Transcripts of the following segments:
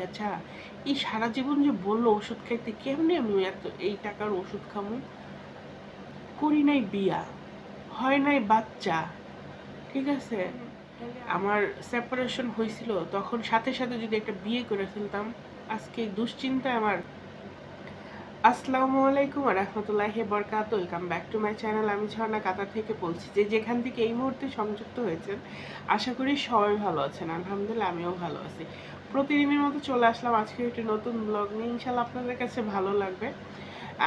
বেচা, এই সারা জীবন যে বললো ওষুধ খাইতে, কেমনে আমি এত এই টাকার ওষুধ খামু? করি নাই বিয়া, হয় নাই বাচ্চা, ঠিক আছে? আমার সেপারেশন হয়েছিল, তখন সাথে সাথে যদি একটা বিয়ে করে ফেলতাম, আজকে দুশ্চিন্তায় আমার। আসসালামু আলাইকুম ওয়া রাহমাতুল্লাহি ওয়া বারাকাতুহু। Welcome back to my channel. আমি ঝর্ণা কাতার থেকে বলছি। যে যেখান থেকে এই মুহূর্তে সংযুক্ত হয়েছেন, আশা করি সবাই ভালো আছেন। আলহামদুলিল্লাহ আমিও ভালো আছি। প্রতিদিনের মতো চলে আসলাম আজকে একটি নতুন ব্লগ নিয়ে। ইনশাল্লাহ আপনাদের কাছে ভালো লাগবে।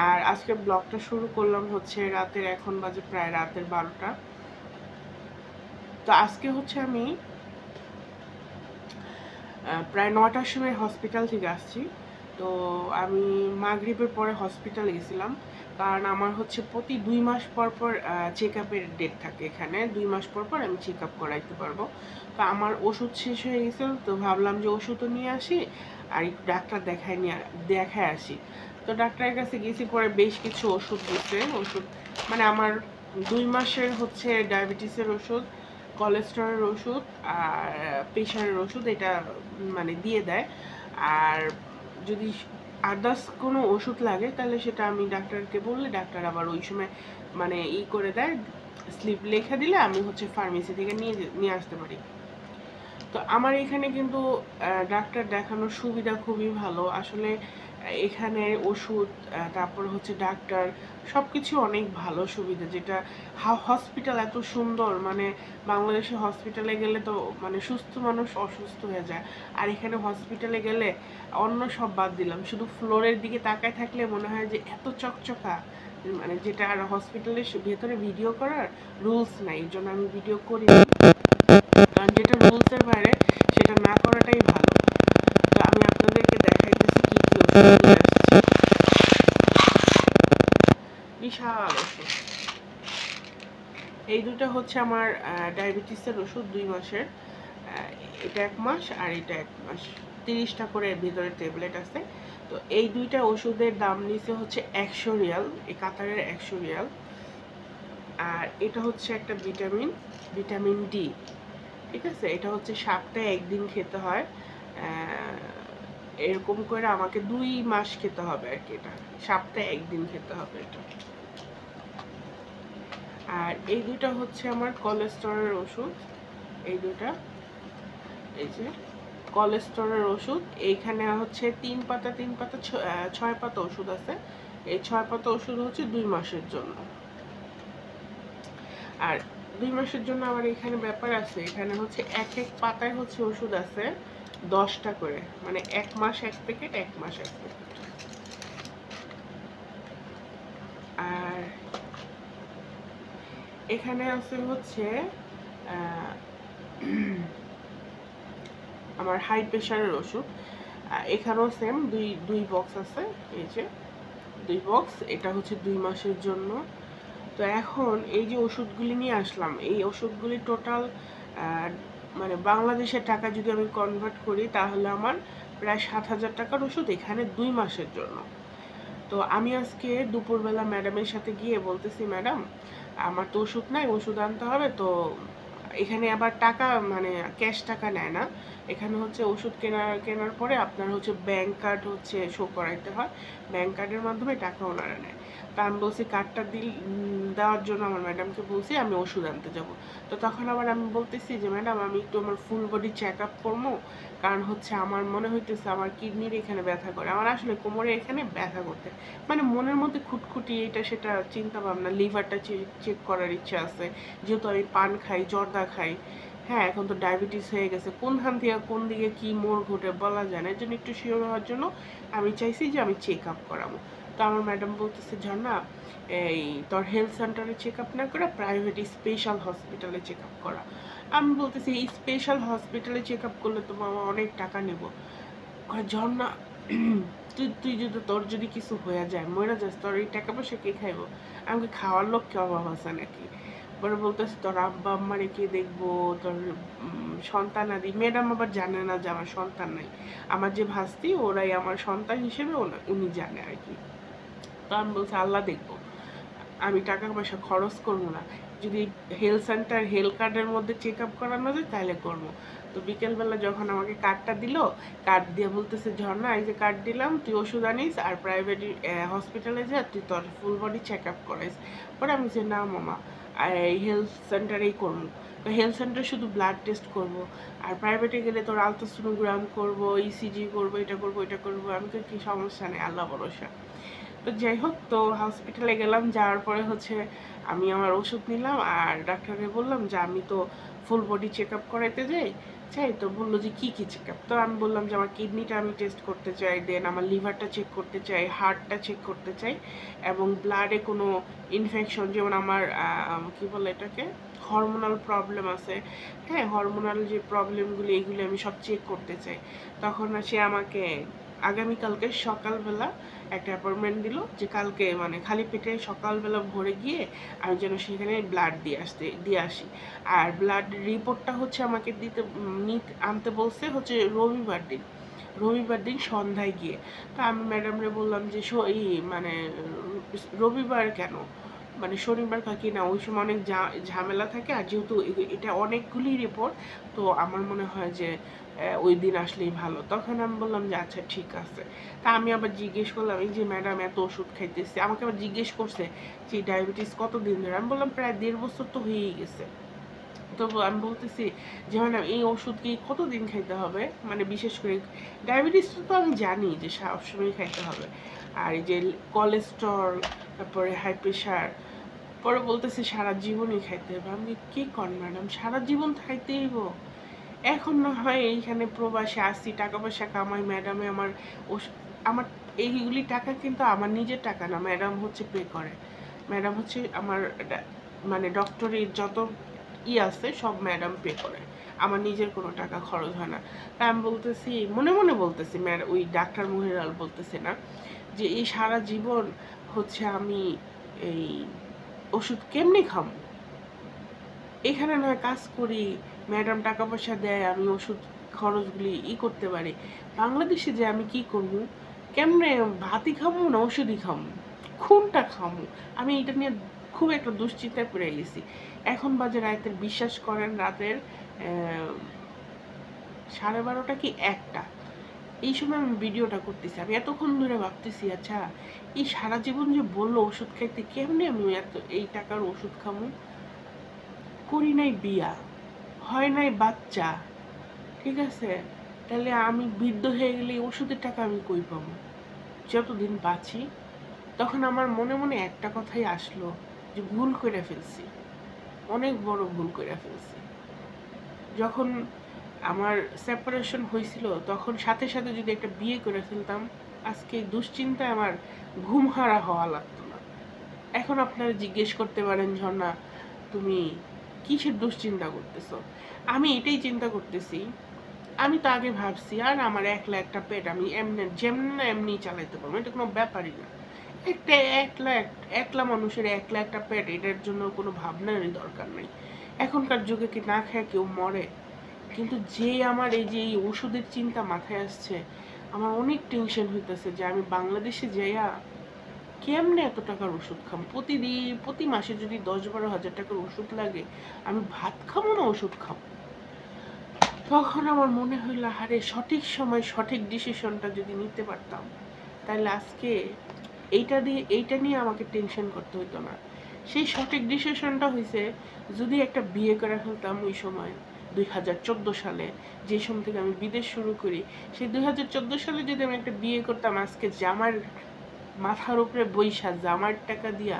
আর আজকে ব্লগটা শুরু করলাম হচ্ছে রাতের, এখন বাজে প্রায় রাতের 12টা। তো আজকে হচ্ছে আমি প্রায় 9টার সময় হসপিটাল থেকে আসছি। তো আমি মাগরিবের পরে হসপিটালে গেছিলাম, কারণ আমার হচ্ছে প্রতি 2 মাস পর পর চেক আপের ডেট থাকে। এখানে 2 মাস পর পর আমি চেক আপ করাইতে পারবো। তো আমার ওষুধ শেষ হয়ে গেছিল, তো ভাবলাম যে ওষুধও নিয়ে আসি আর একটু ডাক্তার দেখায় আসি। তো ডাক্তারের কাছে গেছি, পরে বেশ কিছু ওষুধ দিচ্ছে। ওষুধ মানে আমার 2 মাসের হচ্ছে ডায়াবেটিসের ওষুধ, কোলেস্টেরলের ওষুধ আর প্রেশারের ওষুধ, এটা মানে দিয়ে দেয়। আর যদি আদার্স কোনো ওষুধ লাগে তাহলে সেটা আমি ডাক্তারকে বললে ডাক্তার আবার ওই সময় মানে করে দেয়, স্লিপ লেখা দিলে আমি হচ্ছে ফার্মেসি থেকে নিয়ে আসতে পারি। তো আমার এখানে কিন্তু ডাক্তার দেখানোর সুবিধা খুবই ভালো আসলে। এখানে ওষুধ, তারপর হচ্ছে ডাক্তার, সব কিছু অনেক ভালো সুবিধা। যেটা হসপিটাল এত সুন্দর, মানে বাংলাদেশে হসপিটালে গেলে তো মানে সুস্থ মানুষ অসুস্থ হয়ে যায়, আর এখানে হসপিটালে গেলে অন্য সব বাদ দিলাম, শুধু ফ্লোরের দিকে তাকায় থাকলে মনে হয় যে এত চকচকা, মানে যেটা আর হসপিটালের ভেতরে ভিডিও করার রুলস নাই, এই জন্য আমি ভিডিও করি না। কারণ যেটা রুলসের বাইরে সেটা না করাটাই ভালো। তো আমি আপনাদেরকে দেখাইতেছি কি কি ওষুধ নিয়ে আসছি। বিশাল ওষুধ, এই দুটো হচ্ছে আমার ডায়াবেটিসের ওষুধ 2 মাসের। এটা 1 মাস আর এটা 1 মাস, 30টা করে ভিতরে ট্যাবলেট আছে। তো এই দুইটা ওষুধের দাম নিচে হচ্ছে 100 রিয়াল, এই কাতারের 100 রিয়াল। আর এটা হচ্ছে একটা ভিটামিন ডি, ঠিক আছে? এটা হচ্ছে সপ্তাহে একদিন খেতে হয়। এরকম করে আমাকে 2 মাস খেতে হবে আর কি, এটা সপ্তাহে একদিন খেতে হবে এটা। আর এই দুটা হচ্ছে আমার কোলেস্টেরলের ওষুধ, এই দুটা, এই যে কোলেস্টেরলের ওষুধ। এইখানে হচ্ছে 3 পাতা 3 পাতা 6 পাতা ওষুধ আছে। এই 6 পাতা ওষুধ হচ্ছে 2 মাসের জন্য। আর 2 মাসের জন্য আমার এখানে ব্যাপার আছে, এখানে হচ্ছে এক এক পাতায় হচ্ছে ওষুধ আছে 10টা করে, মানে 1 মাস 1 প্যাকেট, 1 মাস 1 প্যাকেট। আর এখানে আছে হচ্ছে আমার হাই প্রেশারের ওষুধ। এখানেও সেম দুই বক্স আছে, এই যে 2 বক্স, এটা হচ্ছে 2 মাসের জন্য। তো এখন এই যে ওষুধগুলি নিয়ে আসলাম, এই ওষুধগুলি টোটাল মানে বাংলাদেশের টাকা যদি আমি কনভার্ট করি তাহলে আমার প্রায় 7,000 টাকার ওষুধ এখানে 2 মাসের জন্য। তো আমি আজকে দুপুরবেলা ম্যাডামের সাথে গিয়ে বলতেছি, ম্যাডাম আমার তো ওষুধ নাই, ওষুধ আনতে হবে। তো এখানে আবার টাকা মানে ক্যাশ টাকা নেয় না, এখানে হচ্ছে ওষুধ কেনার পরে আপনার হচ্ছে ব্যাংক কার্ড হচ্ছে শো করাইতে হয়, ব্যাংক কার্ডের মাধ্যমে টাকা ওনারা নেয়। তা আমি বলছি কার্ডটা দেওয়ার জন্য আমার ম্যাডামকে বলছি আমি ওষুধ আনতে যাব। তো তখন আবার আমি বলতেছি যে ম্যাডাম আমি একটু আমার ফুল বডি চেক আপ করবো, কারণ হচ্ছে আমার মনে হইতেছে আমার কিডনির এখানে ব্যথা করে, আমার আসলে কোমরে এখানে ব্যথা করতে, মানে মনের মধ্যে খুঁতখুঁটি এটা সেটা চিন্তা ভাবনা, লিভারটা চেক করার ইচ্ছা আছে, যেহেতু আমি পান খাই, জর্দা খাই। হ্যাঁ, এখন তো ডায়াবেটিস হয়ে গেছে, কোনখান থেকে কোন দিকে কি মোড় ঘটে বলা যায় না, এর জন্য একটু শিওর হওয়ার জন্য আমি চাইছি যে আমি চেক আপ করাবো। তো আমার ম্যাডাম বলতেছে, ঝর্ণা এই তোর হেলথ সেন্টারে চেক আপ না করে প্রাইভেট স্পেশাল হসপিটালে চেক আপ করা। আমি বলতেছি এই স্পেশাল হসপিটালে চেক আপ করলে তো বাবা অনেক টাকা নেব। ঝর্ণা তুই যদি তোর যদি কিছু হয়ে যায়, মরে যাস, তোর এই টাকা পয়সা কে খাইব? আমাকে খাওয়ার লোক কে অভাব আছে নাকি? পরে বলতেছে তোর আব্বা আম্মারে কে দেখবো, তোর সন্তান আদি। ম্যাডাম আবার জানে না যে আমার সন্তান নাই, আমার যে ভাস্তি ওরাই আমার সন্তান হিসেবে উনি জানে আর কি। তো আমি বলছি আল্লাহ দেখবো, আমি টাকা পয়সা খরচ করবো না, যদি হেলথ সেন্টার হেলথ কার্ডের মধ্যে চেক আপ করানো যায় তাহলে করবো। তো বিকেলবেলা যখন আমাকে কার্ডটা দিল, কার্ড দিয়ে বলতেছে ঝর্ণা এই যে কার্ড দিলাম, তুই ওষুধ আনিস আর প্রাইভেট হসপিটালে যা তুই তোর ফুল বডি চেক আপ করাইস। পরে আমি যে না মামা, এই হেলথ সেন্টারেই করবো। তো হেলথ সেন্টারে শুধু ব্লাড টেস্ট করব, আর প্রাইভেটে গেলে তোর আলট্রাসোনোগ্রাম করব, ইসিজি করবো, এটা করবো এটা করবো। আমি তো কি সমস্যা নেই, আল্লাহ ভরসা। তো যাই হোক, তো হসপিটালে গেলাম, যাওয়ার পরে হচ্ছে আমি আমার ওষুধ নিলাম আর ডাক্তারকে বললাম যে আমি তো ফুল বডি চেক আপ করাইতে চাই। তো বললো যে কি কি চেক আপ। তো আমি বললাম যে আমার কিডনিটা আমি টেস্ট করতে চাই, দেন আমার লিভারটা চেক করতে চাই, হার্টটা চেক করতে চাই, এবং ব্লাডে কোনো ইনফেকশন, যেমন আমার কি বলে এটাকে, হরমোনাল প্রবলেম আছে, হ্যাঁ হরমোনাল যে প্রবলেমগুলি এগুলি আমি সব চেক করতে চাই। তখন সে আমাকে আগামীকালকে সকালবেলা একটা অ্যাপয়েন্টমেন্ট দিল যে কালকে মানে খালি পেটে সকালবেলা ভোরে গিয়ে আমি যেন সেখানে ব্লাড দিয়ে আসি। আর ব্লাড রিপোর্টটা হচ্ছে আমাকে আনতে বলছে হচ্ছে রবিবার দিন সন্ধ্যায় গিয়ে। তো আমি ম্যাডামরে বললাম যে এই মানে রবিবার কেন, মানে শনিবার কি না, ওই সময় অনেক ঝামেলা থাকে, আর যেহেতু এটা অনেকগুলি রিপোর্ট, তো আমার মনে হয় যে ওই দিন আসলেই ভালো। তখন আমি বললাম যে আচ্ছা ঠিক আছে। তা আমি আবার জিজ্ঞেস করলাম এই যে ম্যাডাম এত ওষুধ খাইতেছে, আমাকে আবার জিজ্ঞেস করছে যে ডায়াবেটিস কতদিন ধরে। আমি বললাম প্রায় 1.5 বছর তো হয়েই গেছে। তো আমি বলতেছি যে ম্যাডাম এই ওষুধ কি কতদিন খাইতে হবে, মানে বিশেষ করে ডায়াবেটিস তো আমি জানি যে সবসময় খাইতে হবে, আর এই যে কোলেস্ট্রল, তারপরে হাই প্রেশার, পরে বলতেছে সারা জীবনই খাইতে হবে। আমি কি কর ম্যাডাম, সারা জীবন খাইতেই হইব? এখন না হয় এইখানে প্রবাসে আসি, টাকা পয়সা কামাই, ম্যাডামে আমার এইগুলি টাকা কিন্তু আমার নিজের টাকা না, ম্যাডাম হচ্ছে পে করে। ম্যাডাম হচ্ছে আমার মানে ডক্টরের যত আছে সব ম্যাডাম পে করে, আমার নিজের কোনো টাকা খরচ হয় না। তা আমি বলতেছি, মনে মনে বলতেছি, ওই ডাক্তার মহিলাল বলতেছে না যে এই সারা জীবন হচ্ছে আমি এই ওষুধ কেমনি খাবো, এখানে নয় কাজ করি, ম্যাডাম টাকা পয়সা দেয়, আমি ওষুধ খরচগুলি করতে পারি। বাংলাদেশে যে আমি কি করবো, কেমনে ভাতই খাবো না ওষুধই খাবো, কোনটা খাবো? আমি এটা নিয়ে খুব একটা দুশ্চিন্তায় পড়ে গেছি। এখন বাজে রাতের, বিশ্বাস করেন, রাতের 12:30 কি 1টা, এই সময় আমি ভিডিওটা করতেছি। আমি এতক্ষণ ধরে ভাবতেছি আচ্ছা এই সারা জীবন যে বললো ওষুধ খাইতে, কেমনে আমি এই টাকার ওষুধ খাবো? করি নাই বিয়া, হয় নাই বাচ্চা, ঠিক আছে, তাহলে আমি বৃদ্ধ হয়ে গেলে ওষুধের টাকা আমি কই পাবো যতদিন বাঁচি? তখন আমার মনে মনে একটা কথাই আসলো যে ভুল করে ফেলছি, অনেক বড় ভুল করে ফেলছি। যখন আমার সেপারেশন হয়েছিল তখন সাথে সাথে যদি একটা বিয়ে করে ফেলতাম, আজকে দুশ্চিন্তায় আমার ঘুম হারা হওয়া লাগতো না। এখন আপনারা জিজ্ঞেস করতে পারেন ঝর্ণা তুমি কিসের দুশ্চিন্তা করতেছো? আমি এটাই চিন্তা করতেছি, আমি তো আগে ভাবছি আর আমার একলা একটা পেট আমি এমনি চালাইতে পারবো, এটা কোনো ব্যাপারই না। একটা একলা মানুষের একলা একটা পেট, এটার জন্য কোনো ভাবনারই দরকার নেই। এখনকার যুগে কি না খেয়ে কেউ মরে? কিন্তু যে আমার এই যে এই ওষুধের চিন্তা মাথায় আসছে, আমার অনেক টেনশন হইতেছে যে আমি বাংলাদেশে যাইয়া কেমনে এত টাকার ওষুধ খাম? প্রতি মাসে যদি 10-12 হাজার টাকার ওষুধ লাগে, আমি ভাত খাবো না ওষুধ খাবো? তখন আমার মনে হইল আরে সঠিক সময় সঠিক ডিসিশনটা যদি নিতে পারতাম, তাহলে আজকে এইটা নিয়ে আমাকে টেনশন করতে হইতো না। সেই সঠিক ডিসিশনটা হয়েছে যদি একটা বিয়ে করে ফেলতাম ওই সময় 2014 সালে, যে সময় থেকে আমি বিদেশ শুরু করি, সেই 2014 সালে যদি আমি একটা বিয়ে করতাম, আজকে জামার মাথার উপরে বৈশা জামার টাকা দিয়া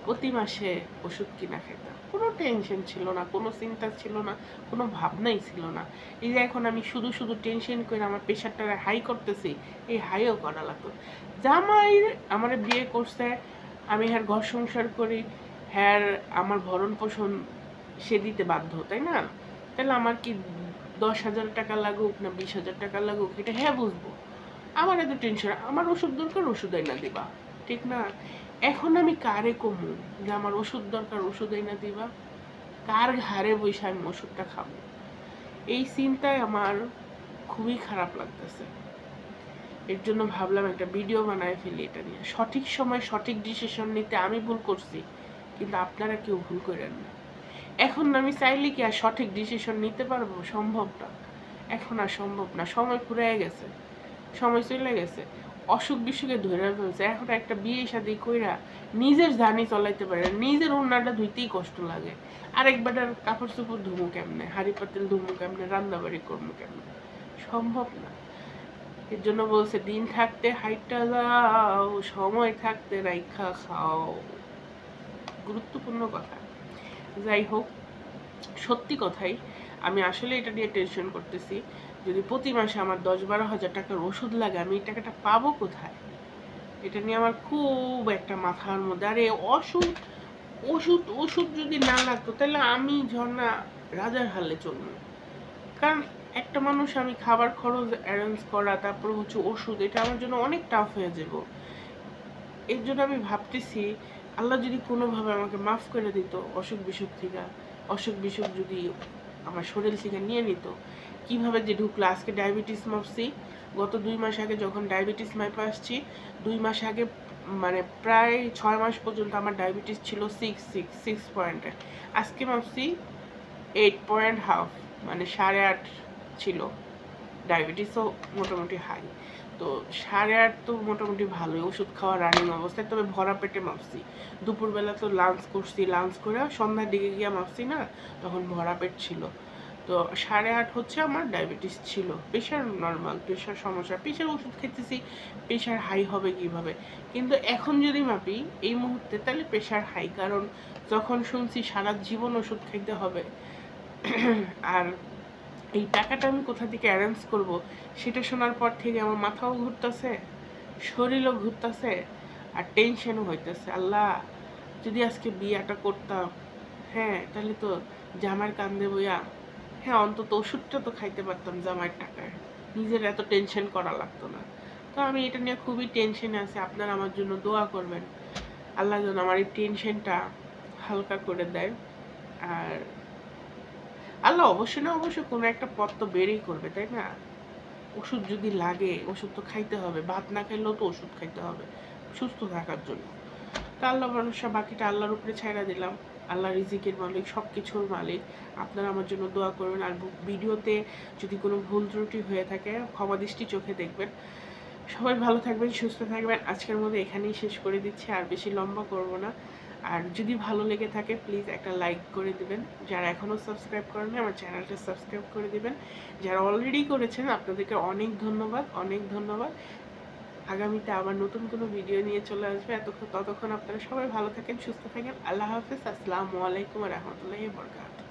প্রতি মাসে ওষুধ কিনা খেতাম, কোনো টেনশন ছিল না, কোনো চিন্তা ছিল না, কোনো ভাবনাই ছিল না। এই যে এখন আমি শুধু শুধু টেনশন করে আমার প্রেশারটা হাই করতেছি, এই হাইও করা লাগতো। জামাই আমার বিয়ে করছে, আমি হ্যার ঘর সংসার করি, হ্যার আমার ভরণ পোষণ সে দিতে বাধ্য, তাই না? তাহলে আমার কি 10,000 টাকা লাগুক না 20,000 টাকা লাগুক, এটা হ্যাঁ বুঝবো। আমার এত টেনশন, আমার ওষুধ দরকার ওষুধ না দিবা, ঠিক না? এখন আমি কারে কমু যে আমার ওষুধ দরকার ওষুধ না দিবা? কার ঘাড়ে বসে আমি ওষুধটা খাবো? এই চিন্তায় আমার খুবই খারাপ লাগতেছে। এর জন্য ভাবলাম একটা ভিডিও বানায় ফেলি এটা নিয়ে। সঠিক সময় সঠিক ডিসিশন নিতে আমি ভুল করছি, কিন্তু আপনারা কেউ ভুল করেন না। এখন আমি চাইলে কি আর সঠিক ডিসিশন নিতে পারবো? সম্ভব না, এখন আর সম্ভব না, সময় ফুরিয়ে গেছে, সময় চলে গেছে, অসুখ বিসুখে ধরে ফেলছে। এখন একটা বিয়ে শাদী কইরা নিজের জানি চলাইতে পারে, নিজের ওড়নাটা ধুইতেই কষ্ট লাগে, আরেকবার কাপড় চোপড় ধুমু কেমনে, হাড়ি পাতিল ধুমু কেমনে, রান্না বাড়ি করবো কেমনে? সম্ভব না। এর জন্য বলছে দিন থাকতে হাইটটা যাও, সময় থাকতে রাইখা খাও। গুরুত্বপূর্ণ কথা। যাই হোক, সত্যি কথাই আমি আসলে এটা নিয়ে টেনশন করতেছি। যদি প্রতি মাসে আমার 10-12 হাজার টাকার ওষুধ লাগে, আমি এই টাকাটা পাবো কোথায়? এটা নিয়ে আমার খুব একটা মাথার মধ্যে। আরে ওষুধ ওষুধ ওষুধ যদি না লাগতো তাহলে আমি ঝর্ণা রাজার হালে চলবো। কারণ একটা মানুষ, আমি খাবার খরচ অ্যারেঞ্জ করা, তারপর হচ্ছে ওষুধ, এটা আমার জন্য অনেক টাফ হয়ে যাব। এর জন্য আমি ভাবতেছি আল্লাহ যদি কোনোভাবে আমাকে মাফ করে দিত অসুখ বিসুখ থেকে, অসুখ বিসুখ যদি আমার শরীর থেকে নিয়ে নিত, কিভাবে যে ঢুকলো। আজকে ডায়াবেটিস মাপছি, গত 2 মাস আগে যখন ডায়াবেটিস মাপে আসছি, 2 মাস আগে মানে প্রায় 6 মাস পর্যন্ত আমার ডায়াবেটিস ছিল 6 পয়েন্টে, আজকে মাপছি 8.5, মানে 8.5 ছিল। ডায়াবেটিসও মোটামুটি হাই, তো 8.5 তো মোটামুটি ভালোই, ওষুধ খাওয়া রানিং অবস্থায়। তবে ভরা পেটে মাপছি, দুপুরবেলা তো লাঞ্চ করছি, লাঞ্চ করে সন্ধ্যার দিকে গিয়ে মাপছি না, তখন ভরা পেট ছিল। তো 8.5 হচ্ছে আমার ডায়াবেটিস ছিল। প্রেশার নর্মাল, প্রেশার সমস্যা, প্রেশার ওষুধ খেতেছি, প্রেশার হাই হবে কিভাবে? কিন্তু এখন যদি মাপি এই মুহূর্তে, তাহলে প্রেশার হাই। কারণ যখন শুনছি সারা জীবন ওষুধ খাইতে হবে, আর এই টাকাটা আমি কোথা থেকে অ্যারেঞ্জ করব, সেটা শোনার পর থেকে আমার মাথাও ঘুরতেছে, শরীরও ঘুরতেছে, আর টেনশনও হইতেছে। আল্লাহ, যদি আজকে বিয়েটা করতাম, হ্যাঁ, তাহলে তো জামার কান্দে বইয়া, হ্যাঁ, অন্তত ওষুধটা তো খাইতে পারতাম জামার টাকায়, নিজের এত টেনশন করা লাগতো না। তো আমি এটা নিয়ে খুবই টেনশনে আছি। আপনারা আমার জন্য দোয়া করবেন, আল্লাহ যেন আমার এই টেনশনটা হালকা করে দেয়। আর আল্লাহ অবশ্যই না অবশ্যই কোনো একটা পথ তো বেরই করবে, তাই না? ওষুধ যদি লাগে, ওষুধ তো খাইতে হবে, ভাত না খাইলেও তো ওষুধ খাইতে হবে সুস্থ থাকার জন্য। তো আল্লাহ ভরসা, বাকিটা আল্লাহর উপরে ছাইড়া দিলাম। আল্লাহ রিজিকের মালিক, সব কিছুর মালিক। আপনারা আমার জন্য দোয়া করবেন। আর ভিডিওতে যদি কোনো ভুল ত্রুটি হয়ে থাকে, ক্ষমা দৃষ্টি চোখে দেখবেন। সবাই ভালো থাকবেন, সুস্থ থাকবেন। আজকের মধ্যে এখানেই শেষ করে দিচ্ছি, আর বেশি লম্বা করব না। আর যদি ভালো লেগে থাকে প্লিজ একটা লাইক করে দিবেন। যারা এখনও সাবস্ক্রাইব করেন আমার চ্যানেলটা সাবস্ক্রাইব করে দিবেন। যারা অলরেডি করেছেন আপনাদেরকে অনেক ধন্যবাদ, অনেক ধন্যবাদ। আগামীতে আবার নতুন কোনো ভিডিও নিয়ে চলে আসবে। ততক্ষণ আপনারা সবাই ভালো থাকেন, সুস্থ থাকেন। আল্লাহ হাফেজ। আসসালামু আলাইকুম ওয়া রাহমাতুল্লাহি ওয়া বারাকাতুহু।